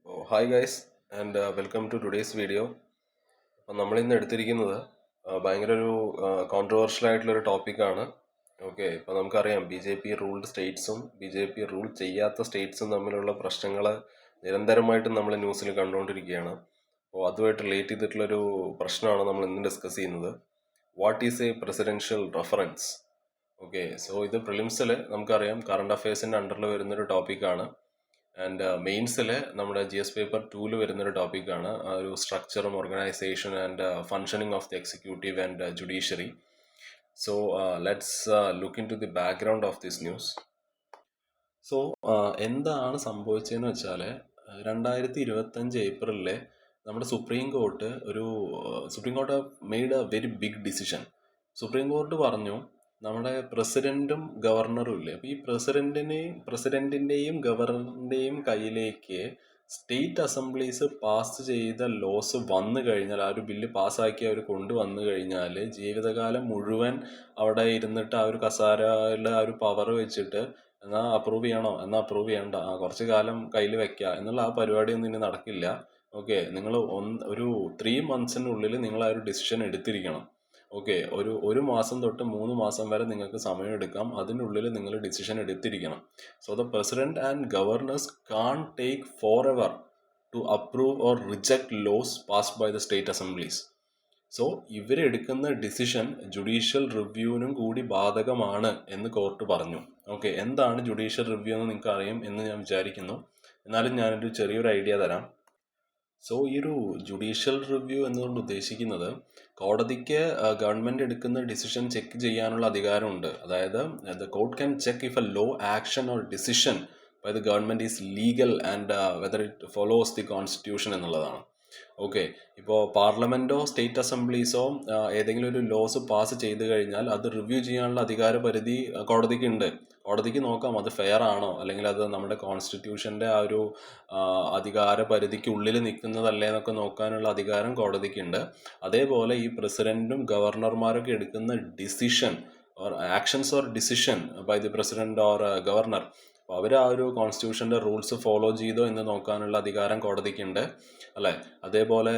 Hi guys and welcome to today's video. അപ്പം നമ്മളിന്ന് എടുത്തിരിക്കുന്നത് ഭയങ്കര ഒരു കോൺട്രവേഴ്ഷ്യൽ ആയിട്ടുള്ളൊരു ടോപ്പിക്കാണ്. ഓക്കെ, ഇപ്പോൾ നമുക്കറിയാം BJP റൂൾഡ് സ്റ്റേറ്റ്സും BJP റൂൾ ചെയ്യാത്ത സ്റ്റേറ്റ്സും തമ്മിലുള്ള പ്രശ്നങ്ങൾ നിരന്തരമായിട്ട് നമ്മൾ ന്യൂസിൽ കണ്ടുകൊണ്ടിരിക്കുകയാണ്. അപ്പോൾ അതുമായിട്ട് റിലേറ്റ് ചെയ്തിട്ടുള്ളൊരു പ്രശ്നമാണ് നമ്മൾ ഇന്ന് ഡിസ്കസ് ചെയ്യുന്നത്. What is A presidential reference? Okay, so ഇത് പ്രിലിംസിൽ നമുക്കറിയാം കറണ്ട് അഫയേഴ്സിൻ്റെ അണ്ടറിൽ വരുന്നൊരു ടോപ്പിക്കാണ്. ആൻഡ് മെയിൻസിൽ നമ്മുടെ GS പേപ്പർ 2 വരുന്നൊരു ടോപ്പിക്കാണ് ഒരു സ്ട്രക്ചറും organisation and functioning of the executive and judiciary. So let's look into the background of this news. So എന്താണ് സംഭവിച്ചതെന്ന് വെച്ചാൽ 2025 ഏപ്രിലിൽ നമ്മുടെ supreme court made a very big decision. Supreme court പറഞ്ഞു നമ്മുടെ പ്രസിഡന്റും ഗവർണറും ഇല്ലേ, അപ്പോൾ ഈ പ്രസിഡന്റിന്റെയും ഗവർണറിന്റെയും കയ്യിലേക്ക് സ്റ്റേറ്റ് അസംബ്ലീസ് പാസ് ചെയ്ത ലോസ് വന്നു കഴിഞ്ഞാൽ, ആ ഒരു ബില്ല് പാസ്സാക്കി അവർ കൊണ്ടുവന്നു കഴിഞ്ഞാൽ ജീവിതകാലം മുഴുവൻ അവിടെ ഇരുന്നിട്ട് ആ ഒരു കസാരയിലെ ആ ഒരു പവർ വെച്ചിട്ട് എന്നാൽ അപ്രൂവ് ചെയ്യണോ, എന്നാൽ അപ്രൂവ് ചെയ്യണ്ട, കുറച്ച് കാലം കയ്യിൽ വെക്കുക എന്നുള്ള ആ പരിപാടിയൊന്നും ഇനി നടക്കില്ല. ഓക്കെ, നിങ്ങൾ ഒരു 3 monthsനുള്ളിൽ നിങ്ങൾ ആ ഒരു ഡിസിഷൻ എടുത്തിരിക്കണം. ഓക്കെ, ഒരു മാസം തൊട്ട് 3 മാസം വരെ നിങ്ങൾക്ക് സമയം എടുക്കാം, അതിനുള്ളിൽ നിങ്ങൾ ഡിസിഷൻ എടുത്തിരിക്കണം. So the president and governors can take forever to approve or reject laws passed by the state assemblies. So ഇവരെടുക്കുന്ന ഡിസിഷൻ ജുഡീഷ്യൽ റിവ്യൂവിനും കൂടി ബാധകമാണ് എന്ന് കോർട്ട് പറഞ്ഞു. ഓക്കെ, എന്താണ് ജുഡീഷ്യൽ റിവ്യൂ എന്ന് നിങ്ങൾക്ക് അറിയാം എന്ന് ഞാൻ വിചാരിക്കുന്നു. എന്നാലും ഞാനൊരു ചെറിയൊരു ഐഡിയ തരാം. സോ ഈ ഒരു ജുഡീഷ്യൽ റിവ്യൂ എന്നുകൊണ്ട് ഉദ്ദേശിക്കുന്നത് കോടതിക്ക് ഗവൺമെൻറ് എടുക്കുന്ന ഡിസിഷൻ ചെക്ക് ചെയ്യാനുള്ള അധികാരമുണ്ട്. അതായത് the court can check if a law action or decision by the government is legal and whether it follows the constitution എന്നുള്ളതാണ്. ഓക്കെ, ഇപ്പോൾ പാർലമെൻറ്റോ സ്റ്റേറ്റ് അസംബ്ലീസോ ഏതെങ്കിലും ഒരു ലോസ് പാസ് ചെയ്ത് കഴിഞ്ഞാൽ അത് റിവ്യൂ ചെയ്യാനുള്ള അധികാര പരിധി കോടതിക്ക് ഉണ്ട്. കോടതിക്ക് നോക്കാം അത് ഫെയർ ആണോ, അല്ലെങ്കിൽ അത് നമ്മുടെ കോൺസ്റ്റിറ്റ്യൂഷൻ്റെ ആ ഒരു അധികാര പരിധിക്കുള്ളിൽ നിൽക്കുന്നതല്ലേ എന്നൊക്കെ നോക്കാനുള്ള അധികാരം കോടതിക്കുണ്ട്. അതേപോലെ ഈ പ്രസിഡന്റും ഗവർണർമാരൊക്കെ എടുക്കുന്ന decision or actions or decision by the president or governor, അപ്പോൾ അവർ ആ ഒരു കോൺസ്റ്റിറ്റ്യൂഷൻ്റെ റൂൾസ് ഫോളോ ചെയ്തോ എന്ന് നോക്കാനുള്ള അധികാരം കോടതിക്കുണ്ട് അല്ലേ. അതേപോലെ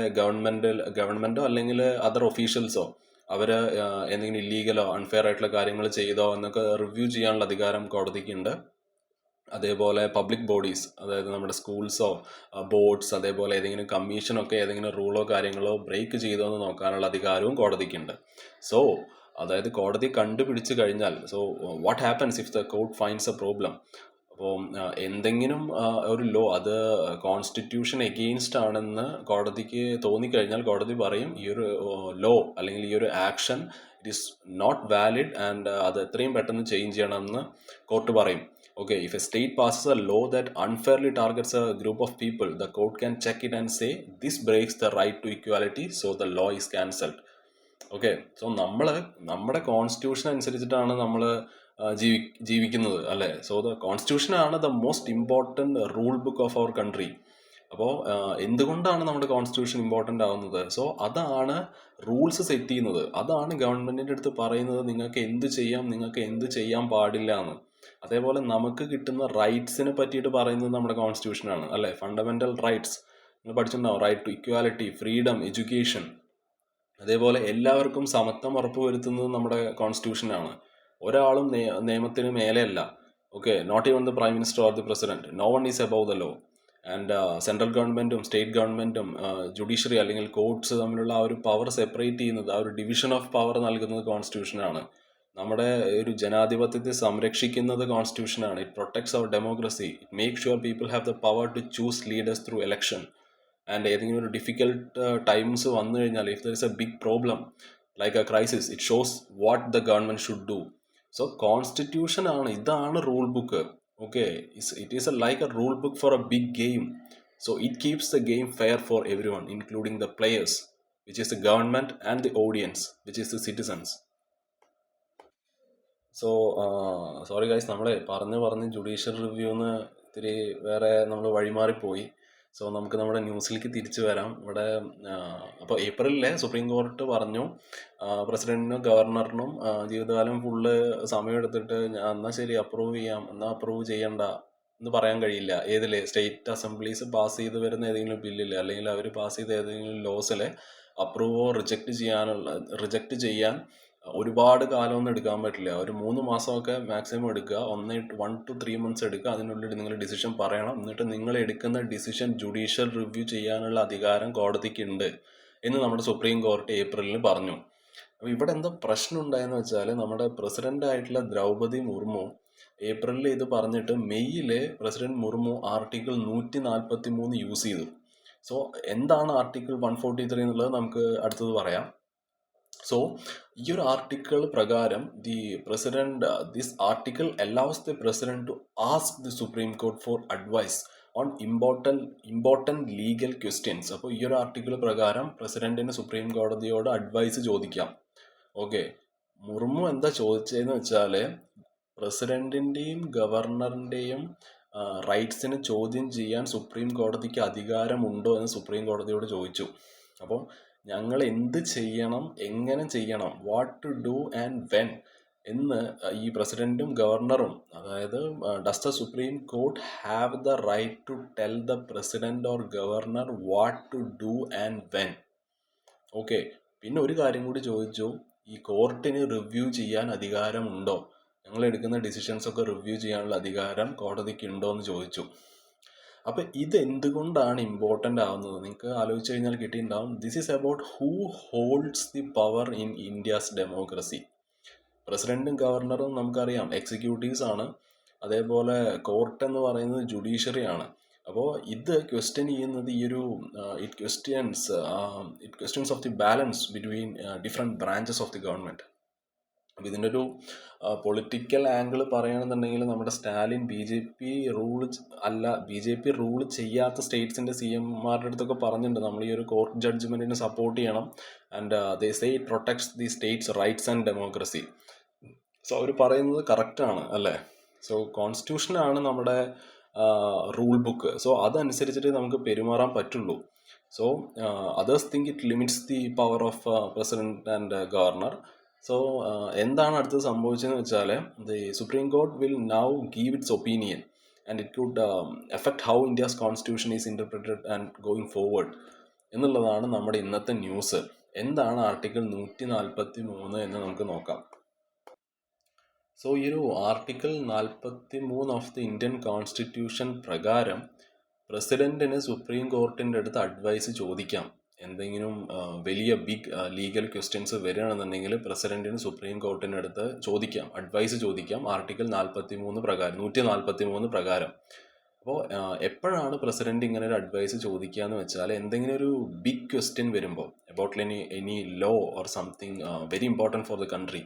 ഗവൺമെൻറ്റോ അല്ലെങ്കിൽ അതർ ഒഫീഷ്യൽസോ അവർ എന്തെങ്കിലും ഇല്ലീഗലോ അൺഫെയർ ആയിട്ടുള്ള കാര്യങ്ങൾ ചെയ്തോ എന്നൊക്കെ റിവ്യൂ ചെയ്യാനുള്ള അധികാരം കോടതിക്കുണ്ട്. അതേപോലെ പബ്ലിക് ബോഡീസ്, അതായത് നമ്മുടെ സ്കൂൾസോ ബോർഡ്സ്, അതേപോലെ ഏതെങ്കിലും കമ്മീഷനൊക്കെ ഏതെങ്കിലും റൂളോ കാര്യങ്ങളോ ബ്രേക്ക് ചെയ്തോ എന്ന് നോക്കാനുള്ള അധികാരവും കോടതിക്കുണ്ട്. സോ അതായത് കോടതി കണ്ടുപിടിച്ച് കഴിഞ്ഞാൽ, so what happens if the court finds A problem, അപ്പോൾ എന്തെങ്കിലും ഒരു ലോ അത് കോൺസ്റ്റിറ്റ്യൂഷൻ എഗെയിൻസ്റ്റ് ആണെന്ന് കോടതിക്ക് തോന്നിക്കഴിഞ്ഞാൽ കോടതി പറയും ഈ ഒരു ലോ അല്ലെങ്കിൽ ഈ ഒരു action it is not valid and അത് എത്രയും പെട്ടെന്ന് ചേഞ്ച് ചെയ്യണമെന്ന് കോർട്ട് പറയും. Okay, if a state passes a law that unfairly targets a group of people, the court can check it and say this breaks the right to equality, so the law is cancelled. Okay, so നമ്മുടെ constitution അനുസരിച്ചിട്ടാണ് നമ്മൾ ജീവിക്കുന്നത് അല്ലേ. So the കോൺസ്റ്റിറ്റ്യൂഷനാണ് the most important rule book of our country. അപ്പോൾ എന്തുകൊണ്ടാണ് നമ്മുടെ constitution important ആവുന്നത്? സോ അതാണ് റൂൾസ് സെറ്റ് ചെയ്യുന്നത്, അതാണ് ഗവൺമെൻറ്റിൻ്റെ അടുത്ത് പറയുന്നത് നിങ്ങൾക്ക് എന്ത് ചെയ്യാം, നിങ്ങൾക്ക് എന്ത് ചെയ്യാൻ പാടില്ല എന്ന്. അതേപോലെ നമുക്ക് കിട്ടുന്ന റൈറ്റ്സിനെ പറ്റിയിട്ട് പറയുന്നത് നമ്മുടെ കോൺസ്റ്റിറ്റ്യൂഷനാണ് അല്ലേ. ഫണ്ടമെൻ്റൽ റൈറ്റ്സ് നിങ്ങൾ പഠിച്ചിട്ടുണ്ടാവും, right to equality, freedom, education. അതേപോലെ എല്ലാവർക്കും സമത്വം ഉറപ്പുവരുത്തുന്നത് നമ്മുടെ കോൺസ്റ്റിറ്റ്യൂഷനാണ്. ഒരാളും നിയമത്തിന് മേലെയല്ല. Okay, not even the prime minister or the president, no one is above the law. And central ഗവൺമെൻറ്റും സ്റ്റേറ്റ് ഗവൺമെൻറ്റും ജുഡീഷ്യറി അല്ലെങ്കിൽ കോർട്സ് തമ്മിലുള്ള ആ ഒരു പവർ സെപ്പറേറ്റ് ചെയ്യുന്നത്, ആ ഒരു ഡിവിഷൻ ഓഫ് പവർ നൽകുന്നത് കോൺസ്റ്റിറ്റ്യൂഷനാണ്. നമ്മുടെ ഒരു ജനാധിപത്യത്തെ സംരക്ഷിക്കുന്നത് കോൺസ്റ്റിറ്റ്യൂഷനാണ്. It protects our democracy, it make sure people have the power to choose leaders through election. And ഏതെങ്കിലും ഒരു ഡിഫിക്കൽട്ട് ടൈംസ് വന്നു കഴിഞ്ഞാൽ, if there is a big problem like a crisis, it shows what the government should do. So constitution ആണ്, ഇതാണ് rule book. Okay, it is like a rule book for a big game. So it keeps the game fair for every one, including the players, which is the government, and the audience, which is the citizens. So sorry guys, നമ്മൾ പറഞ്ഞ് judicial റിവ്യൂന്ന് ഇത്തിരി വേറെ നമ്മൾ വഴിമാറിപ്പോയി. So നമുക്ക് നമ്മുടെ ന്യൂസിലേക്ക് തിരിച്ചു വരാം. ഇവിടെ അപ്പോൾ ഏപ്രിലിലെ സുപ്രീം കോർട്ട് പറഞ്ഞു പ്രസിഡന്റിനും ഗവർണറിനും ജീവിതകാലം ഫുള്ള് സമയം എടുത്തിട്ട് എന്നാൽ ശരി അപ്രൂവ് ചെയ്യാം, എന്നാൽ അപ്രൂവ് ചെയ്യണ്ട എന്ന് പറയാൻ കഴിയില്ല. ഏതില് സ്റ്റേറ്റ് അസംബ്ലീസ് പാസ് ചെയ്ത് വരുന്ന ഏതെങ്കിലും ബില്ലിൽ അല്ലെങ്കിൽ അവർ പാസ് ചെയ്ത ഏതെങ്കിലും ലോസിൽ അപ്രൂവോ റിജക്റ്റ് ചെയ്യാൻ ഒരുപാട് കാലമൊന്നും എടുക്കാൻ പറ്റില്ല. ഒരു 3 മാസമൊക്കെ മാക്സിമം എടുക്കുക. 1 to 3 months എടുക്കുക. അതിനുള്ളിൽ നിങ്ങൾ ഡിസിഷൻ പറയണം. എന്നിട്ട് നിങ്ങൾ എടുക്കുന്ന ഡിസിഷൻ ജുഡീഷ്യൽ റിവ്യൂ ചെയ്യാനുള്ള അധികാരം കോടതിക്കുണ്ട് എന്ന് നമ്മുടെ സുപ്രീം കോടതി ഏപ്രിലിൽ പറഞ്ഞു. അപ്പോൾ ഇവിടെ എന്താ പ്രശ്നം ഉണ്ടായെന്ന് വെച്ചാൽ, നമ്മുടെ പ്രസിഡന്റ് ആയിട്ടുള്ള ദ്രൗപദി മുർമു ഏപ്രിലിൽ ഇത് പറഞ്ഞിട്ട് മെയ്യില് പ്രസിഡന്റ് മുർമു ആർട്ടിക്കിൾ 143 യൂസ് ചെയ്തു. സോ എന്താണ് ആർട്ടിക്കിൾ 143 എന്നുള്ളത് നമുക്ക് അടുത്തത് പറയാം. സോ ഈ ഒരു ആർട്ടിക്കിൾ പ്രകാരം this article allows the president to ask the supreme court for advice on important legal questions. അപ്പോൾ ഈ ഒരു ആർട്ടിക്കിൾ പ്രകാരം പ്രസിഡന്റിന് സുപ്രീം കോടതിയോട് അഡ്വൈസ് ചോദിക്കാം. ഓക്കെ, മുർമു എന്താ ചോദിച്ചതെന്ന് വെച്ചാൽ, പ്രസിഡന്റിൻ്റെയും ഗവർണറിൻ്റെയും റൈറ്റ്സിന് ചോദ്യം ചെയ്യാൻ സുപ്രീം കോടതിക്ക് അധികാരമുണ്ടോ എന്ന് സുപ്രീം കോടതിയോട് ചോദിച്ചു. അപ്പോൾ ഞങ്ങൾ എന്ത് ചെയ്യണം, എങ്ങനെ ചെയ്യണം, what to do and when എന്ന് ഈ പ്രസിഡന്റും ഗവർണറും, അതായത് does the supreme court have the right to tell the president or governor what to do and when. Okay, പിന്നെ ഒരു കാര്യം കൂടി ചോദിച്ചു, ഈ കോർട്ടിന് റിവ്യൂ ചെയ്യാൻ അധികാരമുണ്ടോ, ഞങ്ങൾ എടുക്കുന്ന ഡിസിഷൻസ് ഒക്കെ റിവ്യൂ ചെയ്യാനുള്ള അധികാരം കോടതിക്ക് ഉണ്ടോ എന്ന് ചോദിച്ചു. അപ്പം ഇത് എന്തുകൊണ്ടാണ് ഇമ്പോർട്ടൻ്റ് ആവുന്നത് നിങ്ങൾക്ക് ആലോചിച്ച് കഴിഞ്ഞാൽ കിട്ടിയിട്ടുണ്ടാവും. This is about who holds the power in ഇന്ത്യാസ് ഡെമോക്രസി. പ്രസിഡന്റും ഗവർണറും നമുക്കറിയാം എക്സിക്യൂട്ടീവ്സ് ആണ്. അതേപോലെ കോർട്ട് എന്ന് പറയുന്നത് ജുഡീഷ്യറി ആണ്. അപ്പോൾ ഇത് ക്വസ്റ്റ്യൻ ചെയ്യുന്നത് ഈ ഒരു it questions of the balance between different branches of the government. അപ്പോൾ ഇതിൻ്റെ ഒരു പൊളിറ്റിക്കൽ ആംഗിൾ പറയുകയാണെന്നുണ്ടെങ്കിൽ, നമ്മുടെ Stalin B J P rule ചെയ്യാത്ത സ്റ്റേറ്റ്സിൻ്റെ CMമാരുടെ അടുത്തൊക്കെ പറഞ്ഞിട്ടുണ്ട്, നമ്മൾ ഈ ഒരു കോർട്ട് ജഡ്ജ്മെൻറ്റിനെ സപ്പോർട്ട് ചെയ്യണം. And they say it protects the states rights and democracy. So അവർ പറയുന്നത് കറക്റ്റാണ് അല്ലേ. സോ കോൺസ്റ്റിറ്റ്യൂഷനാണ് നമ്മുടെ റൂൾ ബുക്ക്. സോ അതനുസരിച്ചിട്ട് നമുക്ക് പെരുമാറാൻ പറ്റുള്ളൂ. So others think it limits the power of president and governor. So എന്താണ് അടുത്തത് സംഭവിച്ചതെന്ന് വെച്ചാൽ, the supreme court will now give it's opinion and it could effect how India's constitution is interpreted and going forward എന്നുള്ളതാണ് നമ്മുടെ ഇന്നത്തെ news. എന്താണ് article 143 എന്ന് നമുക്ക് നോക്കാം. സോ ഈ ഒരു article 43 of the Indian constitution പ്രകാരം പ്രസിഡന്റിന് സുപ്രീം കോർട്ടിൻ്റെ അടുത്ത് അഡ്വൈസ് ചോദിക്കാം. എന്തെങ്കിലും വലിയ ബിഗ് ലീഗൽ ക്വസ്റ്റ്യൻസ് വരികയാണെന്നുണ്ടെങ്കിൽ പ്രസിഡന്റിന് സുപ്രീം കോർട്ടിൻ്റെ അടുത്ത് ചോദിക്കാം, അഡ്വൈസ് ചോദിക്കാം. ആർട്ടിക്കിൾ 143 പ്രകാരം. അപ്പോൾ എപ്പോഴാണ് പ്രസിഡന്റ് ഇങ്ങനെ ഒരു അഡ്വൈസ് ചോദിക്കുക എന്ന് വെച്ചാൽ, എന്തെങ്കിലും ഒരു ബിഗ് ക്വസ്റ്റ്യൻ വരുമ്പോൾ, about any law or something very important for the country,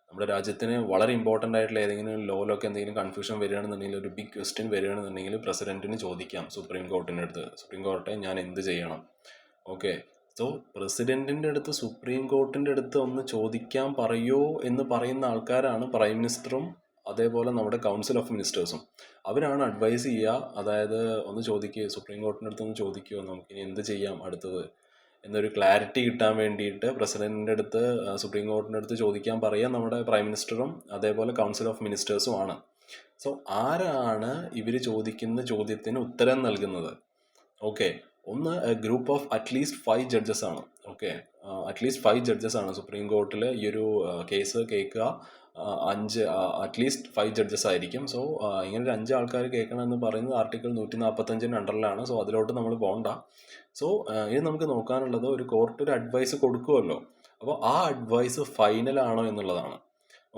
നമ്മുടെ രാജ്യത്തിന് വളരെ ഇമ്പോർട്ടൻ്റ് ആയിട്ടുള്ള ഏതെങ്കിലും ലോയിലൊക്കെ എന്തെങ്കിലും കൺഫ്യൂഷൻ വരികയാണെന്നുണ്ടെങ്കിൽ, ഒരു ബിഗ് ക്വസ്റ്റ്യൻ വരികയാണെന്നുണ്ടെങ്കിൽ പ്രസിഡന്റിന് ചോദിക്കാം സുപ്രീം കോർട്ടിൻ്റെ അടുത്ത്, സുപ്രീം കോർട്ടെ ഞാൻ എന്ത് ചെയ്യണം. ഓക്കെ, സോ പ്രസിഡന്റിൻ്റെ അടുത്ത് സുപ്രീം കോർട്ടിൻ്റെ അടുത്ത് ഒന്ന് ചോദിക്കാൻ പറയോ എന്ന് പറയുന്ന ആൾക്കാരാണ് പ്രൈം മിനിസ്റ്ററും അതേപോലെ നമ്മുടെ കൗൺസിൽ ഓഫ് മിനിസ്റ്റേഴ്സും. അവരാണ് അഡ്വൈസ് ചെയ്യുക. അതായത് ഒന്ന് ചോദിക്കുക, സുപ്രീം കോർട്ടിൻ്റെ അടുത്ത് ഒന്ന് ചോദിക്കുമോ നമുക്കിനി എന്ത് ചെയ്യാം അടുത്തത് എന്നൊരു ക്ലാരിറ്റി കിട്ടാൻ വേണ്ടിയിട്ട് പ്രസിഡന്റിൻ്റെ അടുത്ത് സുപ്രീം കോർട്ടിൻ്റെ അടുത്ത് ചോദിക്കാൻ പറയുക നമ്മുടെ പ്രൈം മിനിസ്റ്ററും അതേപോലെ കൗൺസിൽ ഓഫ് മിനിസ്റ്റേഴ്സും ആണ്. സോ ആരാണ് ഇവർ ചോദിക്കുന്ന ചോദ്യത്തിന് ഉത്തരം നൽകുന്നത്? ഓക്കെ, ഒന്ന് ഗ്രൂപ്പ് ഓഫ് അറ്റ്ലീസ്റ്റ് 5 ജഡ്ജസ് ആണ്. ഓക്കെ, അറ്റ്ലീസ്റ്റ് 5 ജഡ്ജസ് ആണ് സുപ്രീം കോർട്ടിൽ ഈ ഒരു കേസ് കേൾക്കുക. അറ്റ്ലീസ്റ്റ് 5 ജഡ്ജസ് ആയിരിക്കും. സോ ഇങ്ങനെ ഒരു 5 ആൾക്കാർ കേൾക്കണമെന്ന് പറയുന്നത് ആർട്ടിക്കിൾ 145 അണ്ടറിലാണ്. സോ അതിലോട്ട് നമ്മൾ പോകണ്ട. സോ ഇത് നമുക്ക് നോക്കാനുള്ളത്, ഒരു കോർട്ട് ഒരു അഡ്വൈസ് കൊടുക്കുമല്ലോ, അപ്പോൾ ആ അഡ്വൈസ് ഫൈനൽ ആണോ എന്നുള്ളതാണ്.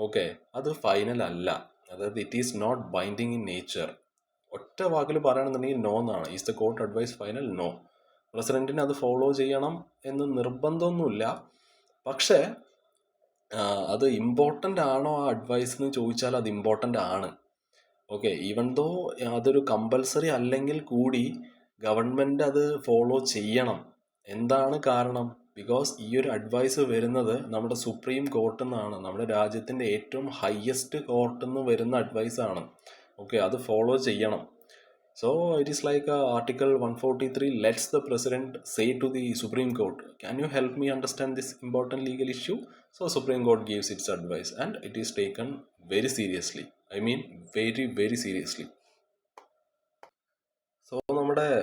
ഓക്കെ, അത് ഫൈനൽ അല്ല. അതായത് it is not binding in nature. ഒറ്റ വാക്കിൽ പറയുകയാണെന്നുണ്ടെങ്കിൽ നോ എന്നാണ്. Is the court advice final? No. പ്രസിഡന്റിന് അത് ഫോളോ ചെയ്യണം എന്ന് നിർബന്ധമൊന്നുമില്ല. പക്ഷേ അത് ഇമ്പോർട്ടൻ്റ് ആണോ ആ അഡ്വൈസ് എന്ന് ചോദിച്ചാൽ അത് ഇമ്പോർട്ടൻ്റ് ആണ്. ഓക്കെ, ഈവൻ ദോ അതൊരു കമ്പൽസറി അല്ലെങ്കിൽ കൂടി ഗവൺമെൻറ് അത് ഫോളോ ചെയ്യണം. എന്താണ് കാരണം? ബിക്കോസ് ഈ ഒരു അഡ്വൈസ് വരുന്നത് നമ്മുടെ സുപ്രീം കോർട്ടിൽ നിന്നാണ്, നമ്മുടെ രാജ്യത്തിൻ്റെ ഏറ്റവും ഹയസ്റ്റ് കോർട്ടിൽ നിന്ന് വരുന്ന അഡ്വൈസാണ്. ഓക്കെ, അത് ഫോളോ ചെയ്യണം. So it is like Article 143 lets the President say to the Supreme Court, can you help me understand this important legal issue? So Supreme Court gives its advice and it is taken very seriously. I mean very, very seriously. നമ്മുടെ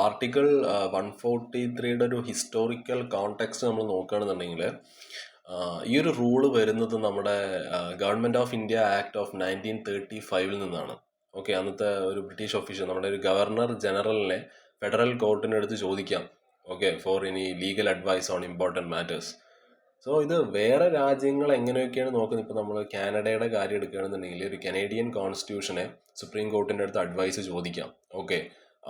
article 143യുടെ ഒരു historical context നമ്മൾ നോക്കുകയാണെന്നുണ്ടെങ്കിൽ ഈ ഒരു rule വരുന്നത് നമ്മുടെ government of India act of 1935 നിന്നാണ്. Okay, അന്നത്തെ ഒരു ബ്രിട്ടീഷ് ഒഫീഷ്യൽ നമ്മുടെ ഒരു ഗവർണർ ജനറലിനെ ഫെഡറൽ കോർട്ടിനടുത്ത് ചോദിക്കാം, okay, for any legal advice on important matters. So ഇത് വേറെ രാജ്യങ്ങൾ എങ്ങനെയൊക്കെയാണ് നോക്കുന്നത്. ഇപ്പോൾ നമ്മൾ കാനഡയുടെ കാര്യം എടുക്കുകയാണെന്നുണ്ടെങ്കിൽ ഒരു കനേഡിയൻ കോൺസ്റ്റിറ്റ്യൂഷനെ സുപ്രീം കോർട്ടിൻ്റെ അടുത്ത് അഡ്വൈസ് ചോദിക്കാം. ഓക്കെ,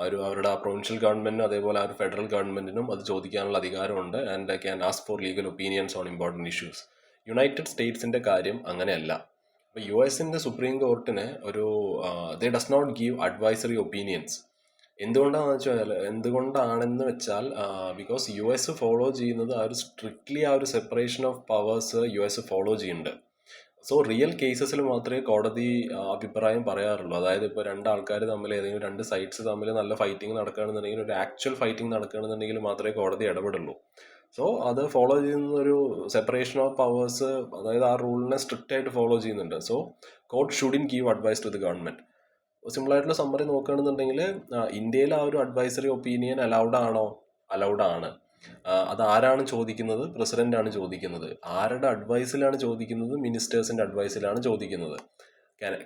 അവരുടെ ആ പ്രൊവിൻഷ്യൽ ഗവൺമെൻറ്റിനും അതേപോലെ ആ ഒരു ഫെഡറൽ ഗവൺമെൻറ്റിനും അത് ചോദിക്കാനുള്ള അധികാരമുണ്ട്. And can ask for legal opinions on important issues. United സ്റ്റേറ്റ്സിൻ്റെ കാര്യം അങ്ങനെയല്ല. ഇപ്പോൾ യു എസിൻ്റെ സുപ്രീം കോർട്ടിന് ഒരു they does not give advisory opinions. എന്തുകൊണ്ടാണെന്ന് വെച്ചാൽ ബിക്കോസ് യു എസ് ഫോളോ ചെയ്യുന്നത് ആ ഒരു സ്ട്രിക്ട്ലി ആ ഒരു separation of powers U S follow ചെയ്യുന്നുണ്ട്. സോ റിയൽ കേസസിൽ മാത്രമേ കോടതി അഭിപ്രായം പറയാറുള്ളൂ. അതായത് ഇപ്പോൾ രണ്ടാൾക്കാർ തമ്മിൽ ഏതെങ്കിലും രണ്ട് സൈഡ്സ് തമ്മിൽ നല്ല ഫൈറ്റിംഗ് നടക്കുകയാണെന്നുണ്ടെങ്കിൽ, ഒരു ആക്ച്വൽ ഫൈറ്റിംഗ് നടക്കുകയാണെന്നുണ്ടെങ്കിൽ മാത്രമേ കോടതി ഇടപെടുള്ളൂ. സോ അത് ഫോളോ ചെയ്യുന്ന ഒരു സെപ്പറേഷൻ ഓഫ് പവേഴ്സ്, അതായത് ആ റൂളിനെ സ്ട്രിക്റ്റ് ആയിട്ട് ഫോളോ ചെയ്യുന്നുണ്ട്. So court shouldn't give advice to the government. സിമ്പിളായിട്ടുള്ള സമ്മറി നോക്കുകയാണെന്നുണ്ടെങ്കിൽ ഇന്ത്യയിൽ ആ ഒരു അഡ്വൈസറി ഒപ്പീനിയൻ അലൗഡ് ആണോ? അലൗഡ് ആണ്. അത് ആരാണ് ചോദിക്കുന്നത്? പ്രസിഡന്റ് ആണ് ചോദിക്കുന്നത്. ആരുടെ അഡ്വൈസിലാണ് ചോദിക്കുന്നത്? മിനിസ്റ്റേഴ്സിന്റെ അഡ്വൈസിലാണ് ചോദിക്കുന്നത്.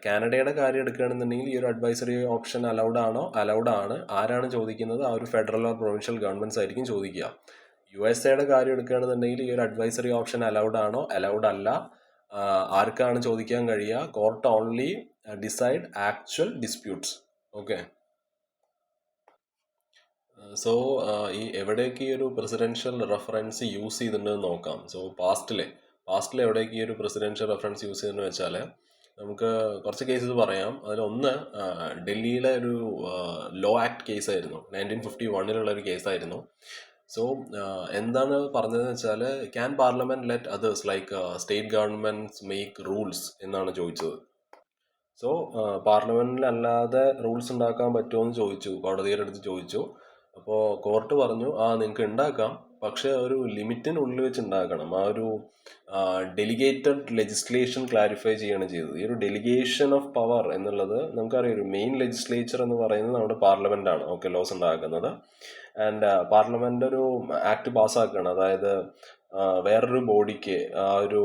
കാനഡയുടെ കാര്യം എടുക്കുകയാണെന്നുണ്ടെങ്കിൽ ഈ ഒരു അഡ്വൈസറി ഓപ്ഷൻ അലൗഡ് ആണോ? അലൗഡ് ആണ്. ആരാണ് ചോദിക്കുന്നത്? ആ ഒരു ഫെഡറൽ ഓർ പ്രൊവിൻഷ്യൽ ഗവൺമെന്റ്സ് ആയിരിക്കും ചോദിക്കുക. USA കാര്യം എടുക്കുകയാണെന്നുണ്ടെങ്കിൽ ഈ ഒരു അഡ്വൈസറി ഓപ്ഷൻ അലൗഡ് ആണോ? അലൗഡ് അല്ല. ആർക്കാണ് ചോദിക്കാൻ കഴിയുക? Court only decide actual disputes. Okay, so ഈ എവിടേക്ക് ഈ ഒരു പ്രസിഡൻഷ്യൽ റെഫറൻസ് യൂസ് ചെയ്തിട്ടുണ്ടെന്ന് നോക്കാം. സോ പാസ്റ്റിൽ എവിടേക്ക് ഈ ഒരു പ്രസിഡൻഷ്യൽ റെഫറൻസ് യൂസ് ചെയ്തെന്ന് വെച്ചാൽ നമുക്ക് കുറച്ച് കേസസ് പറയാം. അതിലൊന്ന് ഡൽഹിയിലെ ഒരു ലോ ആക്ട് കേസായിരുന്നു. 1951 ഒരു കേസായിരുന്നു. സോ എന്താണ് പറഞ്ഞതെന്ന് വെച്ചാൽ, can parliament let others like state governments make rules എന്നാണ് ചോദിച്ചത്. സോ പാർലമെന്റിലല്ലാതെ റൂൾസ് ഉണ്ടാക്കാൻ പറ്റുമോ എന്ന് ചോദിച്ചു, കോടതിയുടെ അടുത്ത് ചോദിച്ചു. അപ്പോൾ കോർട്ട് പറഞ്ഞു, നിങ്ങൾക്ക് ഉണ്ടാക്കാം, പക്ഷെ ഒരു ലിമിറ്റിനുള്ളിൽ വെച്ച് ഉണ്ടാക്കണം. ആ ഒരു ഡെലിഗേറ്റഡ് ലെജിസ്ലേഷൻ ക്ലാരിഫൈ ചെയ്യാണ് ചെയ്തത്. ഈ ഒരു ഡെലിഗേഷൻ ഓഫ് പവർ എന്നുള്ളത് നമുക്കറിയാം, ഒരു മെയിൻ ലെജിസ്ലേച്ചർ എന്ന് പറയുന്നത് നമ്മുടെ പാർലമെന്റ് ആണ്. ഓക്കെ, ലോസ് ഉണ്ടാക്കുന്നത്. ആൻഡ് പാർലമെന്റ് ഒരു ആക്ട് പാസ്സാക്കുകയാണ്. അതായത് വേറൊരു ബോഡിക്ക് ആ ഒരു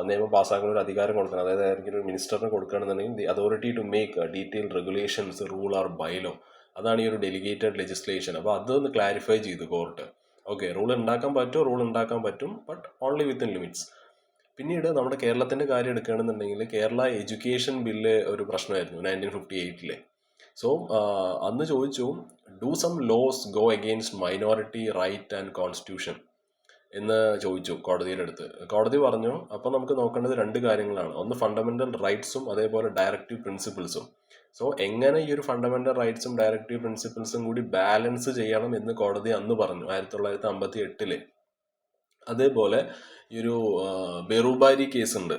നിയമം പാസ്സാക്കുന്ന ഒരു അധികാരം കൊടുക്കണം. അതായത് ആരെങ്കിലും ഒരു മിനിസ്റ്ററിന് കൊടുക്കുകയാണെന്നുണ്ടെങ്കിൽ the authority to make detailed regulations, rule or bylaw. അതാണ് ഈ ഒരു ഡെലിഗേറ്റഡ് ലെജിസ്ലേഷൻ. അപ്പോൾ അതൊന്ന് ക്ലാരിഫൈ ചെയ്തു കോർട്ട്. ഓക്കെ, റൂൾ ഉണ്ടാക്കാൻ പറ്റും, ബട്ട് ഓൺലി വിത്തിൻ ലിമിറ്റ്സ്. പിന്നീട് നമ്മുടെ കേരളത്തിൻ്റെ കാര്യം എടുക്കുകയാണെന്നുണ്ടെങ്കിൽ കേരള എഡ്യൂക്കേഷൻ ബില്ല് ഒരു പ്രശ്നമായിരുന്നു 1958. സോ അന്ന് ചോദിച്ചു, do some laws go against minority right and constitution എന്ന് ചോദിച്ചു കോടതിയുടെ അടുത്ത്. കോടതി പറഞ്ഞു, അപ്പോൾ നമുക്ക് നോക്കേണ്ടത് രണ്ട് കാര്യങ്ങളാണ്. ഒന്ന് ഫണ്ടമെന്റൽ റൈറ്റ്സും അതേപോലെ ഡയറക്റ്റീവ് പ്രിൻസിപ്പിൾസും. സോ എങ്ങനെ ഈ ഒരു ഫണ്ടമെന്റൽ റൈറ്റ്സും ഡയറക്റ്റീവ് പ്രിൻസിപ്പിൾസും കൂടി ബാലൻസ് ചെയ്യണം എന്ന് കോടതി അന്ന് പറഞ്ഞു 1958. അതേപോലെ ഈ ഒരു ബെറൂബാരി കേസ് ഉണ്ട്.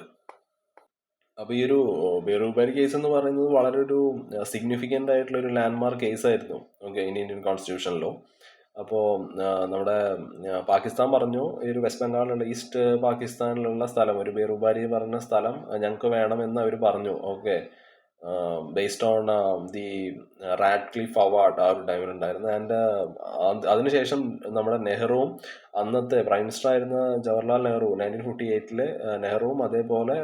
അപ്പോൾ ഈ ഒരു ബെറൂബാരി കേസ് എന്ന് പറയുന്നത് വളരെ ഒരു സിഗ്നിഫിക്കൻ്റ് ആയിട്ടുള്ള ഒരു ലാൻഡ്മാർക്ക് കേസായിരുന്നു. ഓക്കെ, ഇന്ത്യൻ കോൺസ്റ്റിറ്റ്യൂഷനിലോ. അപ്പോൾ നമ്മുടെ പാകിസ്ഥാൻ പറഞ്ഞു, ഈ ഒരു വെസ്റ്റ് ബംഗാളിലുള്ള ഈസ്റ്റ് പാകിസ്ഥാനിലുള്ള സ്ഥലം, ഒരു ബെറൂബാരി പറഞ്ഞ സ്ഥലം ഞങ്ങൾക്ക് വേണമെന്ന് അവർ പറഞ്ഞു. Okay, based on the Radcliffe award ആ ഒരു ടൈമിലുണ്ടായിരുന്നു. ആൻഡ് അതിനുശേഷം നമ്മുടെ നെഹ്റുവും, അന്നത്തെ പ്രൈം മിനിസ്റ്റർ ആയിരുന്ന ജവഹർലാൽ നെഹ്റു 1958 നെഹ്റുവും അതേപോലെ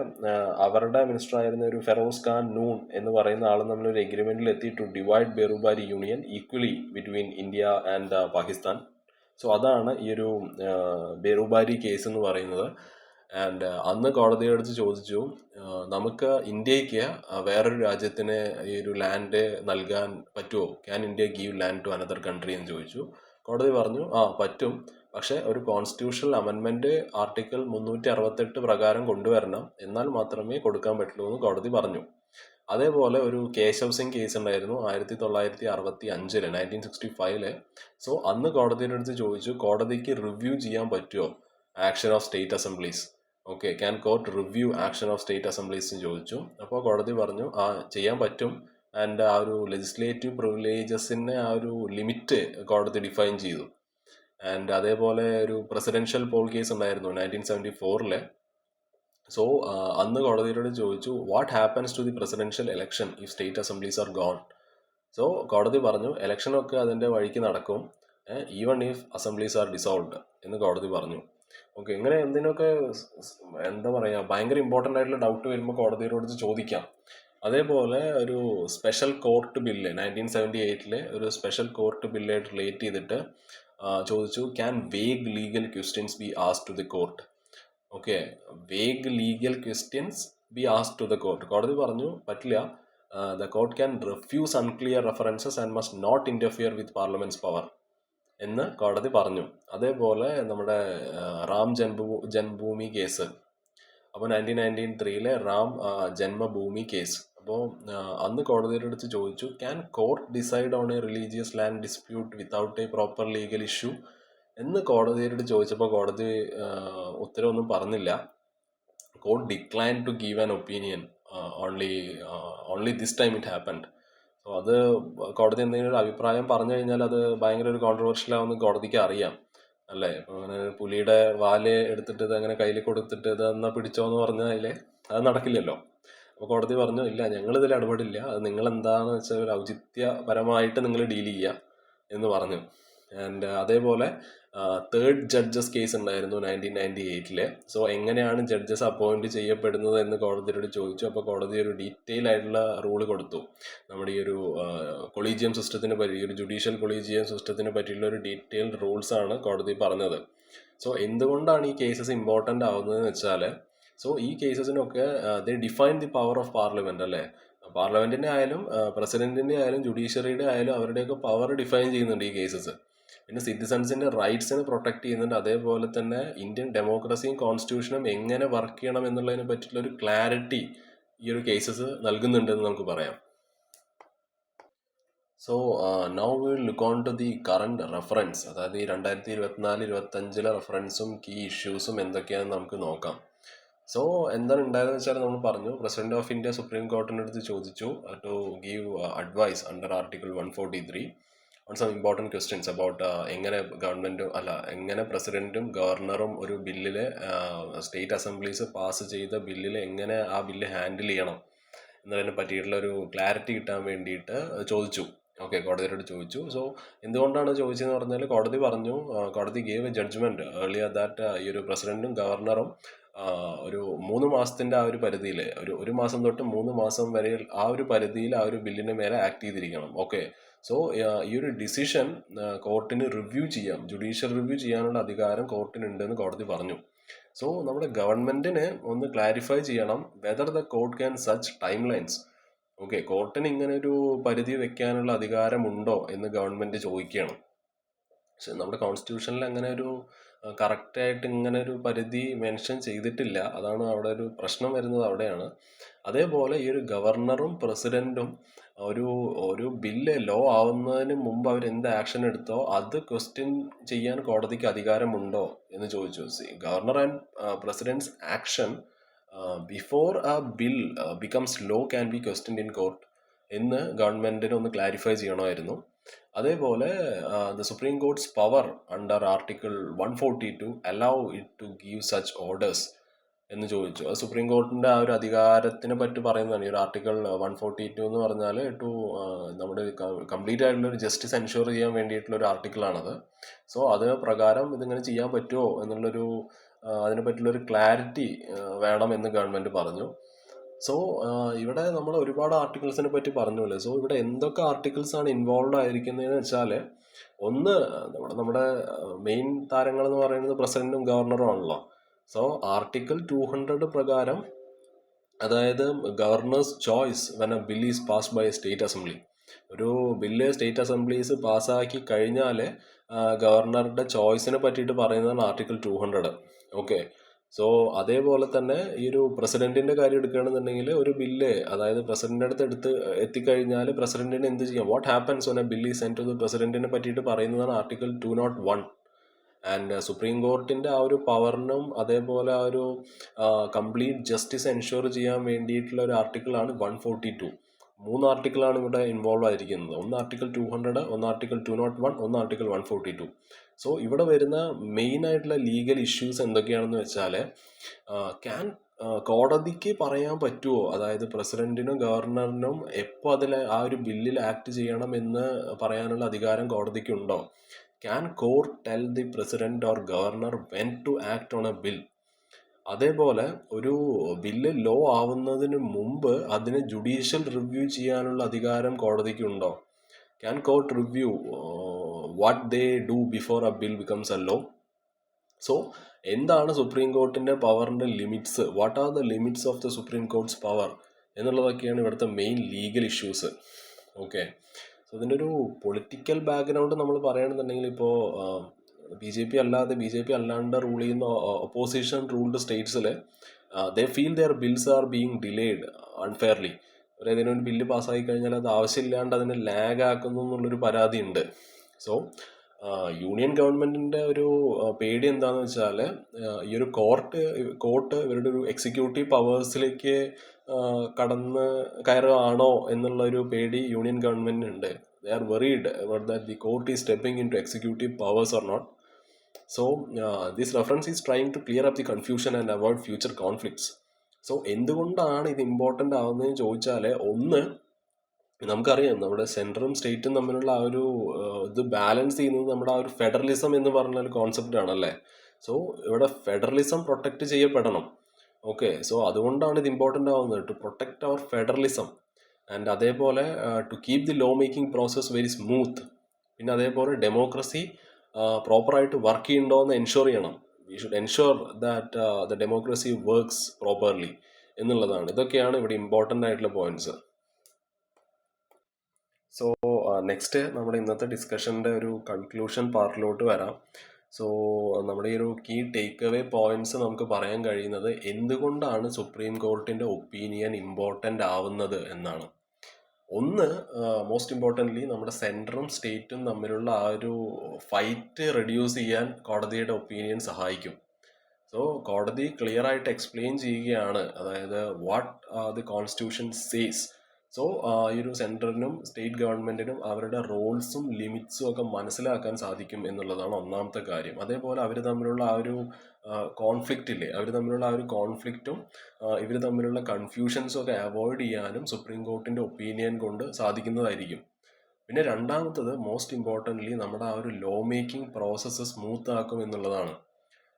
അവരുടെ മിനിസ്റ്റർ ആയിരുന്ന ഒരു ഫെറോസ് ഖാൻ നൂൺ എന്ന് പറയുന്ന ആളും തമ്മിലൊരു എഗ്രിമെന്റിൽ എത്തി to divide Berubari union equally between India and Pakistan. So അതാണ് ഈ ഒരു ബെറൂബാരി കേസ് എന്ന് പറയുന്നത്. ആൻഡ് അന്ന് കോടതിയുടെ അടുത്ത് ചോദിച്ചു, നമുക്ക് ഇന്ത്യക്ക് വേറൊരു രാജ്യത്തിന് ഈ ഒരു ലാൻഡ് നൽകാൻ പറ്റുമോ? Can India give land to another country എന്ന് ചോദിച്ചു. കോടതി പറഞ്ഞു, പറ്റും, പക്ഷെ ഒരു കോൺസ്റ്റിറ്റ്യൂഷണൽ അമെൻമെന്റ് ആർട്ടിക്കിൾ 368 പ്രകാരം കൊണ്ടുവരണം, എന്നാൽ മാത്രമേ കൊടുക്കാൻ പറ്റുള്ളൂ എന്ന് കോടതി പറഞ്ഞു. അതേപോലെ ഒരു കേശവ് സിംഗ് കേസ് ഉണ്ടായിരുന്നു 1965 1965. സോ അന്ന് കോടതിയുടെ അടുത്ത് ചോദിച്ചു, കോടതിക്ക് റിവ്യൂ ചെയ്യാൻ പറ്റുമോ action of state assemblies? Okay, can court review action of state assemblies എന്ന് ചോദിച്ചു. അപ്പോൾ കോടതി പറഞ്ഞു, ചെയ്യാൻ പറ്റും. ആൻഡ് ആ ഒരു ലെജിസ്ലേറ്റീവ് പ്രിവിലേജസിൻ്റെ ആ ഒരു ലിമിറ്റ് കോടതി ഡിഫൈൻ ചെയ്തു. ആൻഡ് അതേപോലെ ഒരു പ്രസിഡൻഷ്യൽ പോൾ കേസ് ഉണ്ടായിരുന്നു 1974. സോ അന്ന് കോടതിയോട് ചോദിച്ചു, what happens to the presidential election if state assemblies are gone? So കോടതി പറഞ്ഞു ഇലക്ഷനൊക്കെ അതിൻ്റെ വഴിക്ക് നടക്കും, even if assemblies are dissolved എന്ന് കോടതി പറഞ്ഞു. ഓക്കെ, ഇങ്ങനെ എന്തിനൊക്കെ എന്താ പറയുക, ഭയങ്കര ഇമ്പോർട്ടൻ്റ് ആയിട്ടുള്ള ഡൗട്ട് വരുമ്പോൾ കോടതിയോട് ചോദിക്കാം. അതേപോലെ ഒരു സ്പെഷ്യൽ കോർട്ട് ബില്ല് 1978 ഒരു സ്പെഷ്യൽ കോർട്ട് ബില്ലായിട്ട് റിലേറ്റ് ചെയ്തിട്ട് ചോദിച്ചു, can vague legal questions be asked to the court. Okay, vague legal questions be asked to the court. കോടതി പറഞ്ഞു പറ്റില്ല, the court can refuse unclear references and must not interfere with parliament's power എന്ന് കോടതി പറഞ്ഞു. അതേപോലെ നമ്മുടെ Ram Janmabhumi case, അപ്പോൾ 1993 Ram Janmabhumi case, അപ്പോൾ അന്ന് കോടതിയുടെ അടുത്ത് ചോദിച്ചു, can court decide on a religious land dispute without a proper legal issue എന്ന് കോടതിയോട് ചോദിച്ചപ്പോൾ കോടതി ഉത്തരവൊന്നും പറഞ്ഞില്ല. Court decline to give an opinion, only this time it happened. So അത് കോടതി എന്തെങ്കിലും ഒരു അഭിപ്രായം പറഞ്ഞു കഴിഞ്ഞാൽ അത് ഭയങ്കര ഒരു കോൺട്രവേഴ്ഷ്യൽ ആവുമെന്ന് കോടതിക്ക് അറിയാം, അല്ലേ? ഇപ്പോൾ അങ്ങനെ പുലിയുടെ വാല് എടുത്തിട്ട് ഇത് അങ്ങനെ കയ്യിൽ കൊടുത്തിട്ട് ഇത് എന്നാ പിടിച്ചോ എന്ന് പറഞ്ഞാൽ അത് നടക്കില്ലല്ലോ. അപ്പോൾ കോടതി പറഞ്ഞു, ഇല്ല, ഞങ്ങളിതിൽ ഇടപെടില്ല, അത് നിങ്ങൾ എന്താണെന്ന് വെച്ചാൽ ഒരു ഔചിത്യപരമായിട്ട് നിങ്ങൾ ഡീൽ ചെയ്യുക എന്ന് പറഞ്ഞു. ആൻഡ് അതേപോലെ തേർഡ് ജഡ്ജസ് കേസ് ഉണ്ടായിരുന്നു 1998. സോ എങ്ങനെയാണ് ജഡ്ജസ് അപ്പോയിന്റ് ചെയ്യപ്പെടുന്നത് എന്ന് കോടതിയോട് ചോദിച്ചു. അപ്പോൾ കോടതി ഒരു ഡീറ്റെയിൽ ആയിട്ടുള്ള റൂള് കൊടുത്തു. നമ്മുടെ ഈ ഒരു കൊളീജിയം സിസ്റ്റത്തിനെ പറ്റി, ഒരു ജുഡീഷ്യൽ കൊളീജിയം സിസ്റ്റത്തിനെ പറ്റിയുള്ള ഒരു ഡീറ്റെയിൽഡ് റൂൾസ് ആണ് കോടതി പറഞ്ഞത്. സോ എന്തുകൊണ്ടാണ് ഈ കേസസ് ഇമ്പോർട്ടൻ്റ് ആവുന്നതെന്ന് വെച്ചാൽ, സോ ഈ കേസസിനൊക്കെ they define the power of parliament, അല്ലേ? പാർലമെന്റിന്റെ ആയാലും പ്രസിഡന്റിന്റെ ആയാലും ജുഡീഷ്യറിയുടെ ആയാലും അവരുടെയൊക്കെ പവർ ഡിഫൈൻ ചെയ്യുന്നുണ്ട് ഈ കേസസ്. പിന്നെ സിറ്റിസൺസിന്റെ റൈറ്റ്സിനെ പ്രൊട്ടക്ട് ചെയ്യുന്നുണ്ട്. അതേപോലെ തന്നെ ഇന്ത്യൻ ഡെമോക്രസിയും കോൺസ്റ്റിറ്റ്യൂഷനും എങ്ങനെ വർക്ക് ചെയ്യണം എന്നുള്ളതിനെ പറ്റിയുള്ള ഒരു ക്ലാരിറ്റി ഈ ഒരു കേസസ് നൽകുന്നുണ്ടെന്ന് നമുക്ക് പറയാം. So now will look on to the current reference, അതായത് ഈ 2024-25 റെഫറൻസും കീ ഇഷ്യൂസും എന്തൊക്കെയാണെന്ന് നമുക്ക് നോക്കാം. സോ എന്താണ് ഉണ്ടായതെന്ന് വെച്ചാൽ നമ്മൾ പറഞ്ഞു, പ്രസിഡന്റ് ഓഫ് ഇന്ത്യ സുപ്രീം കോർട്ടിൻ്റെ അടുത്ത് ചോദിച്ചു to give advice under article 143 on some important questions about എങ്ങനെ ഗവൺമെൻറ്റും എങ്ങനെ പ്രസിഡന്റും ഗവർണറും ഒരു ബില്ലിൽ സ്റ്റേറ്റ് അസംബ്ലീസ് പാസ് ചെയ്ത ബില്ലിൽ എങ്ങനെ ആ ബില്ല് ഹാൻഡിൽ ചെയ്യണം എന്നതിനെ പറ്റിയിട്ടുള്ള ഒരു ക്ലാരിറ്റി കിട്ടാൻ വേണ്ടിയിട്ട് ചോദിച്ചു. ഓക്കെ, കോടതിയോട് ചോദിച്ചു. സോ എന്തുകൊണ്ടാണ് ചോദിച്ചതെന്ന് പറഞ്ഞാൽ കോടതി പറഞ്ഞു, കോടതി gave a judgment earlier that ഈ ഒരു പ്രസിഡന്റും ഗവർണറും ഒരു 3 മാസത്തിന്റെ ആ ഒരു പരിധിയിൽ, ഒരു മാസം തൊട്ട് 3 മാസം വരെ ആ ഒരു പരിധിയിൽ ആ ഒരു ബില്ലിന് മേലെ ആക്ട് ചെയ്തിരിക്കണം. ഓക്കെ, സോ ഈ ഒരു ഡിസിഷൻ കോർട്ടിന് റിവ്യൂ ചെയ്യാം, ജുഡീഷ്യൽ റിവ്യൂ ചെയ്യാനുള്ള അധികാരം കോർട്ടിനുണ്ടെന്ന് കോടതി പറഞ്ഞു. സോ നമ്മുടെ ഗവൺമെന്റിന് ഒന്ന് ക്ലാരിഫൈ ചെയ്യണം whether the court can such timelines. Okay, കോർട്ടിന് ഇങ്ങനെ ഒരു പരിധി വെക്കാനുള്ള അധികാരമുണ്ടോ എന്ന് ഗവൺമെന്റ് ചോദിക്കുകയാണ്. പക്ഷെ നമ്മുടെ കോൺസ്റ്റിറ്റ്യൂഷനിൽ അങ്ങനെ ഒരു കറക്റ്റായിട്ട് ഇങ്ങനെ ഒരു പരിധി മെൻഷൻ ചെയ്തിട്ടില്ല. അതാണ് അവിടെ ഒരു പ്രശ്നം വരുന്നത്, അവിടെയാണ്. അതേപോലെ ഈ ഒരു ഗവർണറും പ്രസിഡന്റും ഒരു ബില്ല് ലോ ആവുന്നതിന് മുമ്പ് അവർ എന്ത് ആക്ഷൻ എടുത്തോ അത് ക്വസ്റ്റ്യൻ ചെയ്യാൻ കോടതിക്ക് അധികാരമുണ്ടോ എന്ന് ചോദിച്ചു. Governor and president's action before a bill becomes law can be questioned in court എന്ന് ഗവൺമെന്റിന് ഒന്ന് ക്ലാരിഫൈ ചെയ്യണമായിരുന്നു. അതേപോലെ the supreme court's power under article 142 allow it to give such orders എന്ന് ചോദിച്ചു. അത് സുപ്രീം കോർട്ടിന്റെ ആ ഒരു അധികാരത്തിനെ പറ്റി പറയുന്നതാണ്. ഈ ഒരു ആർട്ടിക്കിൾ 142 എന്ന് പറഞ്ഞാൽ നമ്മുടെ കംപ്ലീറ്റ് ആയിട്ടുള്ള ഒരു ജസ്റ്റിസ് എൻഷുർ ചെയ്യാൻ വേണ്ടിയിട്ടുള്ള ഒരു ആർട്ടിക്കിളാണത്. സോ അത് പ്രകാരം ഇതിങ്ങനെ ചെയ്യാൻ പറ്റുമോ എന്നുള്ളൊരു അതിനെ പറ്റിയുള്ളൊരു ക്ലാരിറ്റി വേണമെന്ന് ഗവൺമെന്റ് പറഞ്ഞു. സോ ഇവിടെ നമ്മൾ ഒരുപാട് ആർട്ടിക്കിൾസിനെ പറ്റി പറഞ്ഞല്ലേ. സോ ഇവിടെ എന്തൊക്കെ ആർട്ടിക്കിൾസ് ആണ് ഇൻവോൾവ് ആയിരിക്കുന്നതെന്ന് വെച്ചാൽ, ഒന്ന് നമ്മുടെ മെയിൻ താരങ്ങൾ എന്ന് പറയുന്നത് പ്രസിഡന്റും ഗവർണറും ആണല്ലോ. സോ ആർട്ടിക്കിൾ 200 പ്രകാരം, അതായത് governor's choice when a bill is passed by a state assembly. ഒരു ബില്ല് സ്റ്റേറ്റ് അസംബ്ലീസ് പാസ്സാക്കി കഴിഞ്ഞാൽ ഗവർണറുടെ ചോയ്സിനെ പറ്റിയിട്ട് പറയുന്നതാണ് ആർട്ടിക്കിൾ 200. ഓക്കെ, സോ അതേപോലെ തന്നെ ഈ ഒരു പ്രസിഡന്റിന്റെ കാര്യം എടുക്കുകയാണെന്നുണ്ടെങ്കിൽ, ഒരു ബില്ല് അതായത് പ്രസിഡന്റിന്റെ അടുത്ത് എത്തിക്കഴിഞ്ഞാൽ പ്രസിഡന്റിന് എന്ത് ചെയ്യാം, what happens on a bill is send to the പ്രസിഡന്റിനെ പറ്റിയിട്ട് പറയുന്നതാണ് ആർട്ടിക്കിൾ 201. ആൻഡ് സുപ്രീം കോർട്ടിന്റെ ആ ഒരു പവറിനും അതേപോലെ ആ ഒരു കംപ്ലീറ്റ് ജസ്റ്റിസ് എൻഷുർ ചെയ്യാൻ വേണ്ടിയിട്ടുള്ള ഒരു ആർട്ടിക്കിളാണ് 142. 3 ആർട്ടിക്കിളാണ് ഇവിടെ ഇൻവോൾവ് ആയിരിക്കുന്നത്. ഒന്ന് ആർട്ടിക്കിൾ 200, ഒന്ന് ആർട്ടിക്കിൾ 201, ഒന്ന് ആർട്ടിക്കിൾ 142. സോ ഇവിടെ വരുന്ന മെയിൻ ആയിട്ടുള്ള ലീഗൽ ഇഷ്യൂസ് എന്തൊക്കെയാണെന്ന് വെച്ചാൽ, ക്യാൻ കോടതിക്ക് പറയാൻ പറ്റുമോ, അതായത് പ്രസിഡന്റിനും ഗവർണറിനും എപ്പോൾ അതിൽ ആ ഒരു ബില്ലിൽ ആക്ട് ചെയ്യണം എന്ന് പറയാനുള്ള അധികാരം കോടതിക്കുണ്ടോ? Can court tell the president or governor when to act on a bill? അതേപോലെ ഒരു ബില്ല് ലോ ആവുന്നതിന് മുമ്പ് അതിനെ ജുഡീഷ്യൽ റിവ്യൂ ചെയ്യാനുള്ള അധികാരം കോടതിക്കുണ്ടോ? Can court review what they do before a bill becomes a law? So എന്താണ് സുപ്രീം കോർട്ടിൻ്റെ പവറിൻ്റെ limits, what are the limits of the supreme court's power എന്നുള്ളതൊക്കെയാണ് ഇവിടുത്തെ main legal issues. Okay, so ഇതിൻ്റെ ഒരു പൊളിറ്റിക്കൽ ബാക്ക്ഗ്രൗണ്ട് നമ്മൾ പറയുകയാണെന്നുണ്ടെങ്കിൽ ഇപ്പോൾ ബി ജെ പി അല്ലാണ്ട് റൂൾ ചെയ്യുന്ന ഒപ്പോസിഷൻ റൂൾഡ് സ്റ്റേറ്റ്സിൽ they feel their bills are being delayed unfairly. ഏതെങ്കിലും ഒരു ബില്ല് പാസ്സായി കഴിഞ്ഞാൽ അത് ആവശ്യമില്ലാണ്ട് അതിനെ ലാഗ് ആക്കുന്നു എന്നുള്ളൊരു പരാതി ഉണ്ട്. സോ യൂണിയൻ ഗവൺമെൻറ്റിൻ്റെ ഒരു പേടി എന്താണെന്ന് വെച്ചാൽ ഈ ഒരു കോർട്ട് ഇവരുടെ ഒരു എക്സിക്യൂട്ടീവ് പവേഴ്സിലേക്ക് കയറുകയാണോ എന്നുള്ളൊരു പേടി union ഗവൺമെൻറ്റിനുണ്ട്. They are worried about that the court is stepping into executive powers or not. So this reference is trying to clear up the confusion and avoid future conflicts. So എന്തുകൊണ്ടാണ് ഇത് important ആവുന്നതെന്ന് ചോദിച്ചാൽ, ഒന്ന്, നമുക്കറിയാം നമ്മുടെ സെൻട്രലും സ്റ്റേറ്റും തമ്മിലുള്ള ആ ഒരു ഇത് ബാലൻസ് ചെയ്യുന്നത് നമ്മുടെ ആ ഒരു ഫെഡറലിസം എന്ന് പറഞ്ഞ ഒരു കോൺസെപ്റ്റ് ആണല്ലേ. സോ ഇവിടെ ഫെഡറലിസം പ്രൊട്ടക്റ്റ് ചെയ്യപ്പെടണം. ഓക്കെ, സോ അതുകൊണ്ടാണ് ഇത് ഇമ്പോർട്ടൻ്റ് ആവുന്നത്, to protect our federalism. And അതേപോലെ to keep the law making process very smooth. പിന്നെ അതേപോലെ ഡെമോക്രസി പ്രോപ്പറായിട്ട് വർക്ക് ചെയ്യുന്നുണ്ടോ എന്ന് എൻഷുർ ചെയ്യണം. We should ensure that the democracy works properly എന്നുള്ളതാണ്. ഇതൊക്കെയാണ് ഇവിടെ ഇമ്പോർട്ടൻ്റ് ആയിട്ടുള്ള പോയിന്റ്സ്. സോ നെക്സ്റ്റ് നമ്മുടെ ഇന്നത്തെ ഡിസ്കഷൻ്റെ ഒരു കൺക്ലൂഷൻ പാർട്ടിലോട്ട് വരാം. സോ നമ്മുടെ ഈ ഒരു കീ ടേക്ക് അവേ പോയിന്റ്സ് നമുക്ക് പറയാൻ കഴിയുന്നത് എന്തുകൊണ്ടാണ് സുപ്രീം കോർട്ടിൻ്റെ ഒപ്പീനിയൻ ഇമ്പോർട്ടൻ്റ് ആവുന്നത് എന്നാണ്. ഒന്ന്, മോസ്റ്റ് ഇമ്പോർട്ടൻ്റ്ലി നമ്മുടെ സെൻട്രലും സ്റ്റേറ്റും തമ്മിലുള്ള ആ ഒരു ഫൈറ്റ് റെഡ്യൂസ് ചെയ്യാൻ കോടതിയുടെ ഒപ്പീനിയൻ സഹായിക്കും. സോ കോടതി ക്ലിയർ ആയിട്ട് എക്സ്പ്ലെയിൻ ചെയ്യുകയാണ്, അതായത് what the constitution says. So ഈ ഒരു സെൻട്രലിനും സ്റ്റേറ്റ് ഗവൺമെൻറ്റിനും അവരുടെ റോൾസും ലിമിറ്റ്സും ഒക്കെ മനസ്സിലാക്കാൻ സാധിക്കും എന്നുള്ളതാണ് ഒന്നാമത്തെ കാര്യം. അതേപോലെ അവർ തമ്മിലുള്ള ആ ഒരു കോൺഫ്ലിക്റ്റില്ലേ, അവർ തമ്മിലുള്ള ആ ഒരു കോൺഫ്ലിക്റ്റും ഇവർ തമ്മിലുള്ള കൺഫ്യൂഷൻസും ഒക്കെ അവോയ്ഡ് ചെയ്യാനും സുപ്രീം കോർട്ടിൻ്റെ ഒപ്പീനിയൻ കൊണ്ട് സാധിക്കുന്നതായിരിക്കും. പിന്നെ രണ്ടാമത്തത്, മോസ്റ്റ് ഇമ്പോർട്ടൻ്റ്ലി നമ്മുടെ ആ ഒരു ലോ മേക്കിംഗ് പ്രോസസ്സ് സ്മൂത്ത് ആക്കും എന്നുള്ളതാണ്.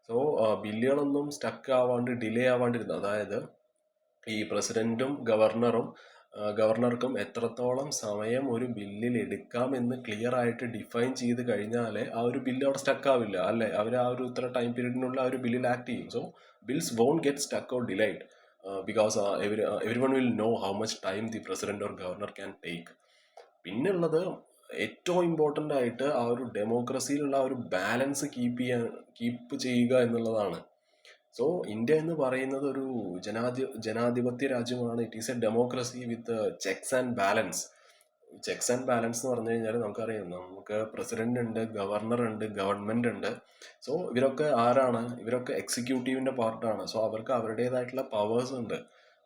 സോ ബില്ലുകളൊന്നും സ്റ്റക്ക് ആവാണ്ട് ഡിലേ ആവാണ്ടിരുന്നു, അതായത് ഈ പ്രസിഡന്റും ഗവർണർക്കും എത്രത്തോളം സമയം ഒരു ബില്ലിൽ എടുക്കാം എന്ന് ക്ലിയർ ആയിട്ട് ഡിഫൈൻ ചെയ്ത് കഴിഞ്ഞാൽ ആ ഒരു ബില്ല് അവിടെ സ്റ്റക്ക് ആവില്ല, അല്ലേ? അവർ ആ ഒരു ഇത്ര ടൈം പീരീഡിനുള്ള ആ ഒരു ബില്ലിൽ ആക്ട് ചെയ്യും. So bills won't get stuck or delayed because everyone will know how much time the president or governor can take. പിന്നുള്ളത് ഏറ്റവും ഇമ്പോർട്ടൻ്റ് ആയിട്ട് ആ ഒരു ഡെമോക്രസിയിലുള്ള ആ ഒരു ബാലൻസ് കീപ്പ് ചെയ്യുക എന്നുള്ളതാണ്. സോ ഇന്ത്യ എന്ന് പറയുന്നത് ഒരു ജനാധിപത്യ രാജ്യമാണ്. It is a democracy with checks and balance. Checks and balance എന്ന് പറഞ്ഞു കഴിഞ്ഞാൽ നമുക്കറിയാം, നമുക്ക് പ്രസിഡന്റ് ഉണ്ട്, ഗവർണർ ഉണ്ട്, ഗവൺമെന്റ് ഉണ്ട്. സോ ഇവരൊക്കെ ആരാണ്? ഇവരൊക്കെ എക്സിക്യൂട്ടീവിന്റെ പാർട്ടാണ്. സോ അവർക്ക് അവരുടേതായിട്ടുള്ള പവേഴ്സ് ഉണ്ട്.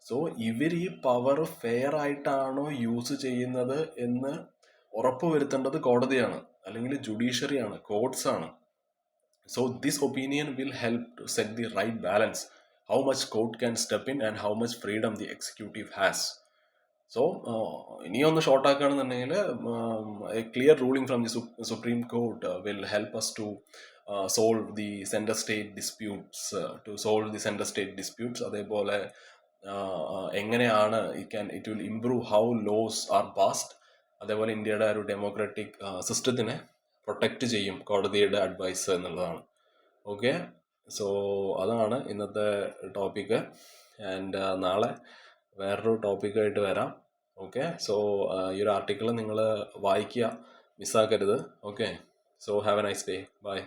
സോ ഇവർ ഈ പവർ ഫെയർ ആയിട്ടാണോ യൂസ് ചെയ്യുന്നത് എന്ന് ഉറപ്പുവരുത്തേണ്ടത് കോടതിയാണ്, അല്ലെങ്കിൽ ജുഡീഷ്യറിയാണ്, കോർട്സ് ആണ്. So this opinion will help to set the right balance, how much court can step in and how much freedom the executive has. So ഇനി ഒന്ന് short ആക്കുകയാണെന്നുണ്ടെങ്കിൽ a clear ruling from the Supreme Court will help us to solve the center state disputes. അതേപോലെ എങ്ങനെയാണ് it will improve how laws are passed. അതേപോലെ ഇന്ത്യയുടെ ഒരു democratic സിസ്റ്റത്തിനെ protect ചെയ്യും കോടതിയുടെ advice എന്നുള്ളതാണ്. ഓക്കെ, സോ അതാണ് ഇന്നത്തെ ടോപ്പിക്ക്. ആൻഡ് നാളെ വേറൊരു ടോപ്പിക്കായിട്ട് വരാം. ഓക്കെ, സോ ഈ ഒരു ആർട്ടിക്കിൾ നിങ്ങൾ വായിക്കുക, മിസ്സാക്കരുത്. Okay, so have a nice day. By.